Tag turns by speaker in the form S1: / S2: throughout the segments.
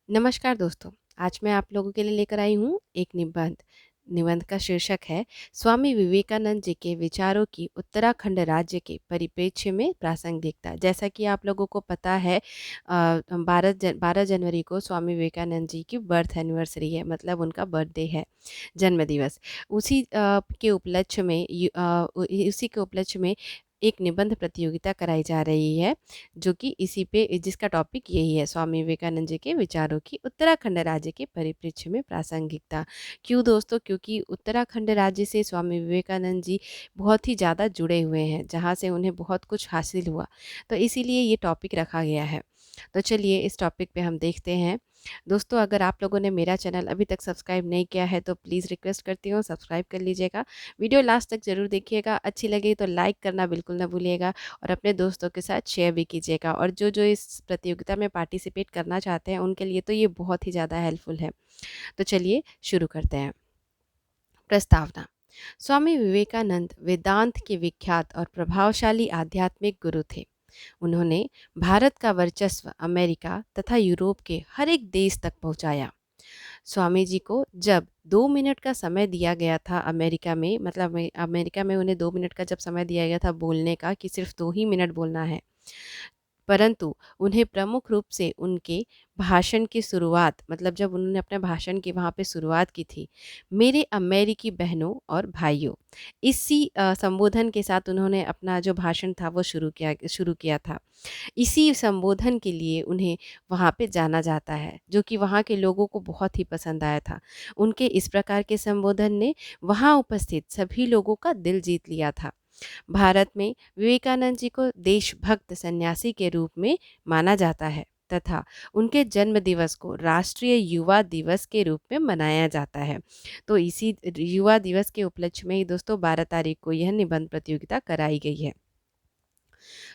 S1: नमस्कार दोस्तों। आज मैं आप लोगों के लिए लेकर आई हूँ एक निबंध। निबंध का शीर्षक है स्वामी विवेकानंद जी के विचारों की उत्तराखंड राज्य के परिप्रेक्ष्य में प्रासंगिकता। जैसा कि आप लोगों को पता है, 12 जनवरी को स्वामी विवेकानंद जी की बर्थ एनिवर्सरी है, मतलब उनका बर्थडे है, जन्म दिवस। उसी के उपलक्ष्य में एक निबंध प्रतियोगिता कराई जा रही है, जो कि इसी पे जिसका टॉपिक यही है, स्वामी विवेकानंद जी के विचारों की उत्तराखंड राज्य के परिप्रेक्ष्य में प्रासंगिकता। क्यों दोस्तों? क्योंकि उत्तराखंड राज्य से स्वामी विवेकानंद जी बहुत ही ज़्यादा जुड़े हुए हैं, जहाँ से उन्हें बहुत कुछ हासिल हुआ, तो इसीलिए ये टॉपिक रखा गया है। तो चलिए इस टॉपिक पे हम देखते हैं। दोस्तों, अगर आप लोगों ने मेरा चैनल अभी तक सब्सक्राइब नहीं किया है तो प्लीज़ रिक्वेस्ट करती हूँ, सब्सक्राइब कर लीजिएगा। वीडियो लास्ट तक ज़रूर देखिएगा, अच्छी लगी तो लाइक करना बिल्कुल ना भूलिएगा और अपने दोस्तों के साथ शेयर भी कीजिएगा। और जो जो इस प्रतियोगिता में पार्टिसिपेट करना चाहते हैं उनके लिए तो ये बहुत ही ज़्यादा हेल्पफुल है। तो चलिए शुरू करते हैं। प्रस्तावना। स्वामी विवेकानंद वेदांत के विख्यात और प्रभावशाली आध्यात्मिक गुरु थे। उन्होंने भारत का वर्चस्व अमेरिका तथा यूरोप के हर एक देश तक पहुंचाया। स्वामी जी को जब 2 मिनट का समय दिया गया था अमेरिका में, मतलब अमेरिका में उन्हें 2 मिनट का जब समय दिया गया था बोलने का, कि सिर्फ 2 ही मिनट बोलना है, परंतु उन्हें प्रमुख रूप से उनके भाषण की शुरुआत, मतलब जब उन्होंने अपने भाषण की वहाँ पे शुरुआत की थी, मेरे अमेरिकी बहनों और भाइयों, इसी संबोधन के साथ उन्होंने अपना जो भाषण था वो शुरू किया था। इसी संबोधन के लिए उन्हें वहाँ पे जाना जाता है, जो कि वहाँ के लोगों को बहुत ही पसंद आया था। उनके इस प्रकार के संबोधन ने वहाँ उपस्थित सभी लोगों का दिल जीत लिया था। भारत में विवेकानंद जी को देशभक्त सन्यासी के रूप में माना जाता है तथा उनके जन्म दिवस को राष्ट्रीय युवा दिवस के रूप में मनाया जाता है। तो इसी युवा दिवस के उपलक्ष्य में ही दोस्तों 12 तारीख को यह निबंध प्रतियोगिता कराई गई है।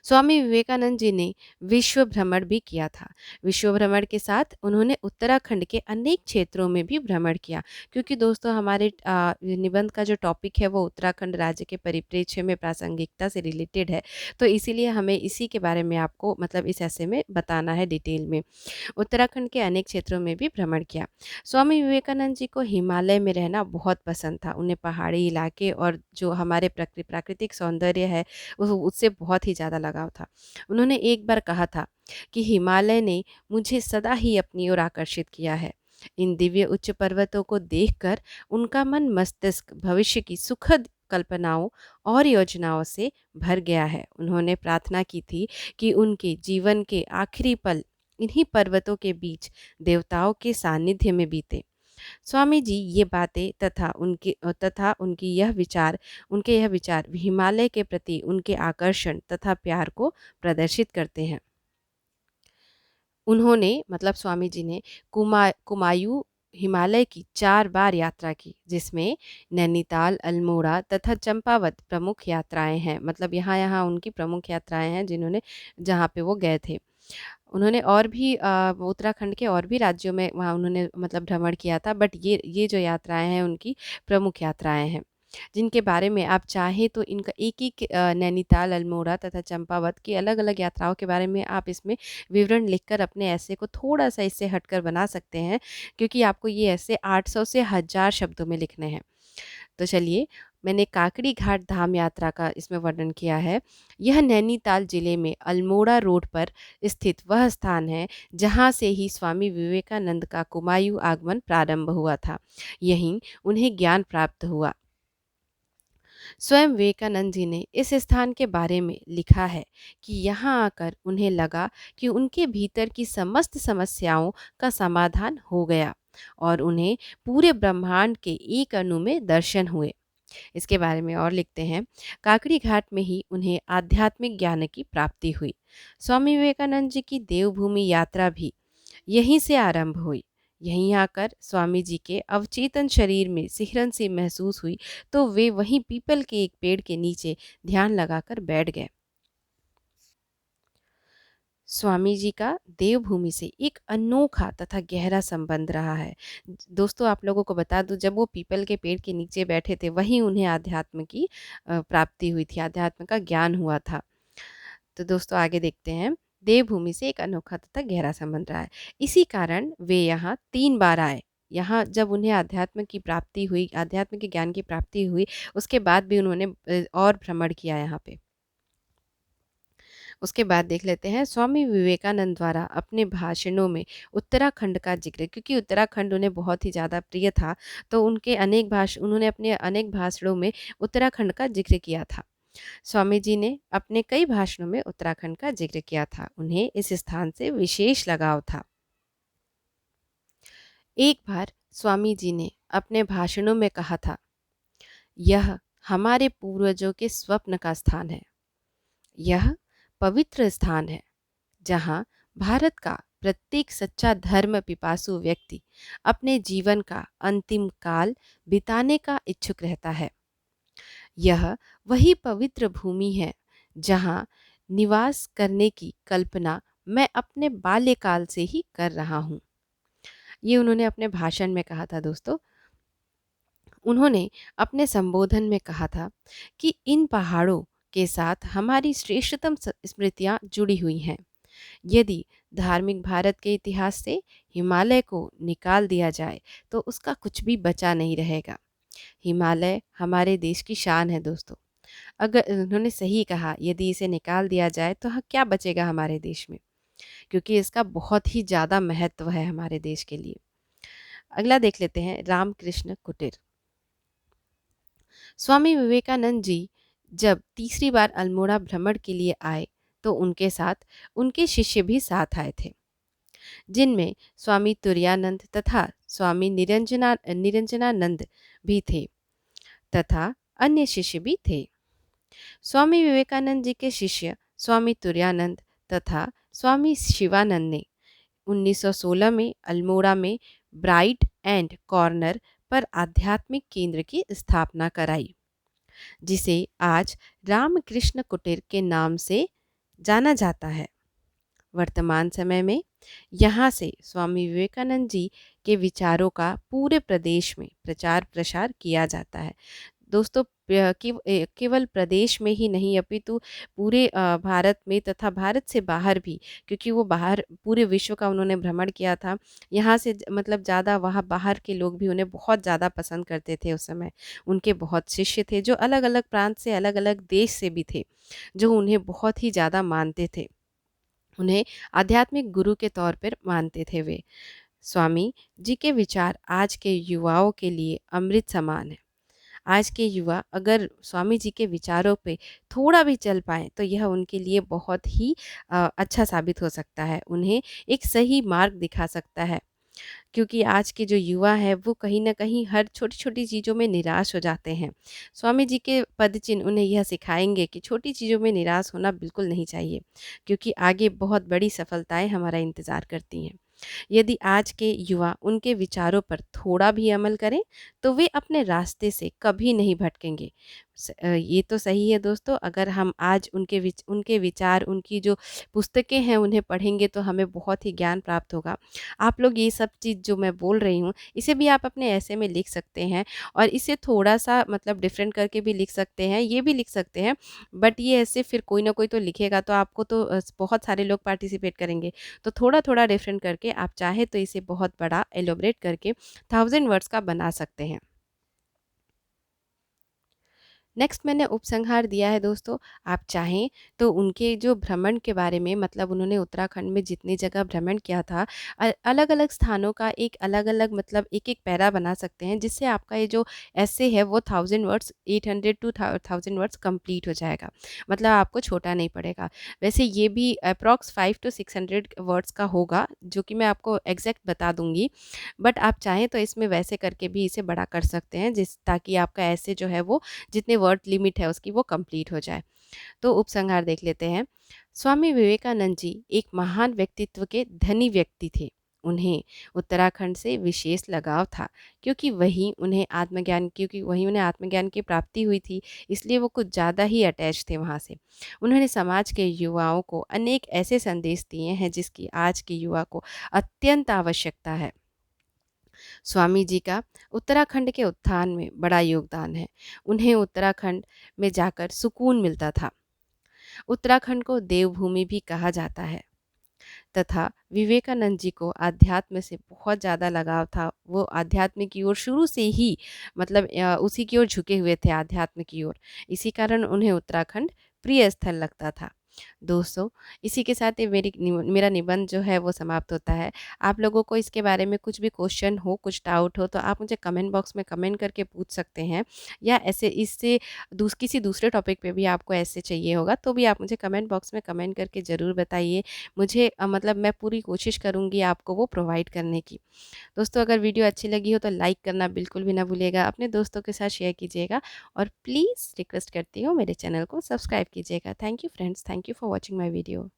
S1: स्वामी विवेकानंद जी ने विश्व भ्रमण भी किया था। विश्व भ्रमण के साथ उन्होंने उत्तराखंड के अनेक क्षेत्रों में भी भ्रमण किया, क्योंकि दोस्तों हमारे निबंध का जो टॉपिक है वो उत्तराखंड राज्य के परिप्रेक्ष्य में प्रासंगिकता से रिलेटेड है, तो इसीलिए हमें इसी के बारे में आपको, मतलब इस ऐसे में बताना है डिटेल में। उत्तराखंड के अनेक क्षेत्रों में भी भ्रमण किया। स्वामी विवेकानंद जी को हिमालय में रहना बहुत पसंद था। उन्हें पहाड़ी इलाके और जो हमारे प्राकृतिक सौंदर्य है उससे बहुत ही ज़्यादा लगाव था। उन्होंने एक बार कहा था कि हिमालय ने मुझे सदा ही अपनी ओर आकर्षित किया है। इन दिव्य उच्च पर्वतों को देखकर उनका मन मस्तिष्क भविष्य की सुखद कल्पनाओं और योजनाओं से भर गया है। उन्होंने प्रार्थना की थी कि उनके जीवन के आखिरी पल इन्हीं पर्वतों के बीच देवताओं के सानिध्य में बीते। स्वामी जी ये बातें उनके यह विचार हिमालय के प्रति उनके आकर्षण तथा प्यार को प्रदर्शित करते हैं। उन्होंने, मतलब स्वामी जी ने कुमायूं हिमालय की 4 बार यात्रा की, जिसमें नैनीताल, अल्मोड़ा तथा चंपावत प्रमुख यात्राएं हैं। मतलब यहाँ यहाँ उनकी प्रमुख यात्राएं हैं जिन्होंने, जहाँ पे वो गए थे। उन्होंने और भी उत्तराखंड के और भी राज्यों में वहाँ उन्होंने मतलब भ्रमण किया था, बट ये जो यात्राएं हैं उनकी प्रमुख यात्राएं हैं, जिनके बारे में आप चाहें तो इनका एक-एक नैनीताल, अल्मोड़ा तथा चंपावत की अलग-अलग यात्राओं के बारे में आप इसमें विवरण लिखकर अपने ऐसे को थोड़ा-सा इससे हटकर बना सकते हैं, क्योंकि आपको ये ऐसे 800 से 1000 शब्दों में लिखने हैं। तो चलिए, मैंने काकड़ी घाट धाम यात्रा का इसमें वर्णन किया है। यह नैनीताल जिले में अल्मोड़ा रोड पर स्थित वह स्थान है जहाँ से ही स्वामी विवेकानंद का कुमायूं आगमन प्रारंभ हुआ था। यहीं उन्हें ज्ञान प्राप्त हुआ। स्वयं विवेकानंद जी ने इस स्थान के बारे में लिखा है कि यहाँ आकर उन्हें लगा कि उनके भीतर की समस्त समस्याओं का समाधान हो गया और उन्हें पूरे ब्रह्मांड के एक अणु में दर्शन हुए। इसके बारे में और लिखते हैं, काकड़ी घाट में ही उन्हें आध्यात्मिक ज्ञान की प्राप्ति हुई। स्वामी विवेकानंद जी की देवभूमि यात्रा भी यहीं से आरंभ हुई। यहीं आकर स्वामी जी के अवचेतन शरीर में सिहरन सी महसूस हुई, तो वे वहीं पीपल के एक पेड़ के नीचे ध्यान लगाकर बैठ गए। स्वामी जी का देवभूमि से एक अनोखा तथा गहरा संबंध रहा है। दोस्तों, आप लोगों को बता दूं, जब वो पीपल के पेड़ के नीचे बैठे थे वहीं उन्हें आध्यात्म की प्राप्ति हुई थी, आध्यात्म का ज्ञान हुआ था। तो दोस्तों आगे देखते हैं। देवभूमि से एक अनोखा तथा गहरा संबंध रहा है। इसी कारण वे यहाँ 3 बार आए। यहाँ जब उन्हें अध्यात्म की प्राप्ति हुई, अध्यात्म के ज्ञान की प्राप्ति हुई, उसके बाद भी उन्होंने और भ्रमण किया यहाँ पे। उसके बाद देख लेते हैं स्वामी विवेकानंद द्वारा अपने भाषणों में उत्तराखंड का जिक्र, क्योंकि उत्तराखंड उन्हें बहुत ही ज़्यादा प्रिय था, तो उन्होंने अपने अनेक भाषणों में उत्तराखंड का जिक्र किया था। स्वामी जी ने अपने कई भाषणों में उत्तराखंड का जिक्र किया था। उन्हें इस स्थान से विशेष लगाव था। एक बार स्वामी जी ने अपने भाषणों में कहा था, यह हमारे पूर्वजों के स्वप्न का स्थान है। यह पवित्र स्थान है जहाँ भारत का प्रत्येक सच्चा धर्म पिपासु व्यक्ति अपने जीवन का अंतिम काल बिताने का इच्छुक रहता है। यह वही पवित्र भूमि है जहाँ निवास करने की कल्पना मैं अपने बाल्यकाल से ही कर रहा हूँ। ये उन्होंने अपने भाषण में कहा था दोस्तों। उन्होंने अपने संबोधन में कहा था कि इन पहाड़ों के साथ हमारी श्रेष्ठतम स्मृतियाँ जुड़ी हुई हैं। यदि धार्मिक भारत के इतिहास से हिमालय को निकाल दिया जाए तो उसका कुछ भी बचा नहीं रहेगा। हिमालय हमारे देश की शान है दोस्तों। अगर उन्होंने सही कहा, यदि इसे निकाल दिया जाए तो क्या बचेगा हमारे देश में, क्योंकि इसका बहुत ही ज़्यादा महत्व है हमारे देश के लिए। अगला देख लेते हैं रामकृष्ण कुटीर। स्वामी विवेकानंद जी जब तीसरी बार अल्मोड़ा भ्रमण के लिए आए तो उनके साथ उनके शिष्य भी साथ आए थे, जिनमें स्वामी तुरानंद तथा स्वामी निरंजनानंद भी थे तथा अन्य शिष्य भी थे। स्वामी विवेकानंद जी के शिष्य स्वामी तुरानंद तथा स्वामी शिवानंद ने 1916 में अल्मोड़ा में ब्राइट एंड कॉर्नर पर आध्यात्मिक केंद्र की स्थापना कराई, जिसे आज रामकृष्ण कुटीर के नाम से जाना जाता है। वर्तमान समय में यहाँ से स्वामी विवेकानंद जी के विचारों का पूरे प्रदेश में प्रचार प्रसार किया जाता है। दोस्तों केवल प्रदेश में ही नहीं अपितु पूरे भारत में तथा भारत से बाहर भी, क्योंकि वो बाहर पूरे विश्व का उन्होंने भ्रमण किया था। यहाँ से मतलब ज़्यादा वहाँ बाहर के लोग भी उन्हें बहुत ज़्यादा पसंद करते थे उस समय। उनके बहुत शिष्य थे जो अलग अलग प्रांत से, अलग अलग देश से भी थे, जो उन्हें बहुत ही ज़्यादा मानते थे। उन्हें आध्यात्मिक गुरु के तौर पर मानते थे वे। स्वामी जी के विचार आज के युवाओं के लिए अमृत समान है। आज के युवा अगर स्वामी जी के विचारों पे थोड़ा भी चल पाएँ तो यह उनके लिए बहुत ही अच्छा साबित हो सकता है, उन्हें एक सही मार्ग दिखा सकता है। क्योंकि आज के जो युवा है वो कहीं न कहीं हर छोटी-छोटी चीज़ों में निराश हो जाते हैं। स्वामी जी के पदचिन्ह उन्हें यह सिखाएँगे कि छोटी चीज़ों में निराश होना बिल्कुल नहीं चाहिए, क्योंकि आगे बहुत बड़ी सफलताएँ हमारा इंतज़ार करती हैं। यदि आज के युवा उनके विचारों पर थोड़ा भी अमल करें तो वे अपने रास्ते से कभी नहीं भटकेंगे। ये तो सही है दोस्तों। अगर हम आज उनके विचार, उनकी जो पुस्तकें हैं उन्हें पढ़ेंगे तो हमें बहुत ही ज्ञान प्राप्त होगा। आप लोग ये सब चीज़ जो मैं बोल रही हूँ इसे भी आप अपने ऐसे में लिख सकते हैं, और इसे थोड़ा सा मतलब डिफरेंट करके भी लिख सकते हैं, ये भी लिख सकते हैं। बट ये ऐसे फिर कोई ना कोई तो लिखेगा, तो आपको तो बहुत सारे लोग पार्टिसिपेट करेंगे, तो थोड़ा थोड़ा डिफरेंट करके आप चाहे तो इसे बहुत बड़ा एलोबरेट करके 1000 वर्ड्स का बना सकते हैं। नेक्स्ट मैंने उपसंहार दिया है दोस्तों। आप चाहें तो उनके जो भ्रमण के बारे में, मतलब उन्होंने उत्तराखंड में जितनी जगह भ्रमण किया था, अलग अलग स्थानों का एक अलग अलग मतलब एक एक पैरा बना सकते हैं, जिससे आपका ये जो ऐसे है वो 1000 वर्ड्स 800 टू 1000 वर्ड्स कंप्लीट हो जाएगा। मतलब आपको छोटा नहीं पड़ेगा। वैसे ये भी अप्रॉक्स 5 टू 600 वर्ड्स का होगा, जो कि मैं आपको एग्जैक्ट बता दूंगी। बट आप चाहें तो इसमें वैसे करके भी इसे बड़ा कर सकते हैं, ताकि आपका ऐसे जो है वो जितने वर्ड लिमिट है उसकी वो कंप्लीट हो जाए। तो उपसंहार देख लेते हैं। स्वामी विवेकानंद जी एक महान व्यक्तित्व के धनी व्यक्ति थे। उन्हें उत्तराखंड से विशेष लगाव था, क्योंकि वहीं उन्हें आत्मज्ञान की प्राप्ति हुई थी, इसलिए वो कुछ ज़्यादा ही अटैच थे वहाँ से। उन्होंने समाज के युवाओं को अनेक ऐसे संदेश दिए हैं जिसकी आज के युवा को अत्यंत आवश्यकता है। स्वामी जी का उत्तराखंड के उत्थान में बड़ा योगदान है। उन्हें उत्तराखंड में जाकर सुकून मिलता था। उत्तराखंड को देवभूमि भी कहा जाता है। तथा विवेकानंद जी को अध्यात्म से बहुत ज़्यादा लगाव था। वो अध्यात्म की ओर शुरू से ही मतलब उसी की ओर झुके हुए थे, अध्यात्म की ओर। इसी कारण उन्हें उत्तराखंड प्रिय स्थल लगता था। दोस्तों, इसी के साथ ही मेरा निबंध जो है वो समाप्त होता है। आप लोगों को इसके बारे में कुछ भी क्वेश्चन हो, कुछ डाउट हो, तो आप मुझे कमेंट बॉक्स में कमेंट करके पूछ सकते हैं, या ऐसे इससे किसी दूसरे टॉपिक पे भी आपको ऐसे चाहिए होगा तो भी आप मुझे कमेंट बॉक्स में कमेंट करके ज़रूर बताइए। मुझे मतलब मैं पूरी कोशिश करूँगी आपको वो प्रोवाइड करने की। दोस्तों, अगर वीडियो अच्छी लगी हो तो लाइक करना बिल्कुल भी ना भूलिएगा, अपने दोस्तों के साथ शेयर कीजिएगा और प्लीज़ रिक्वेस्ट करती हूँ मेरे चैनल को सब्सक्राइब कीजिएगा। Thank you friends, thank you for watching my video.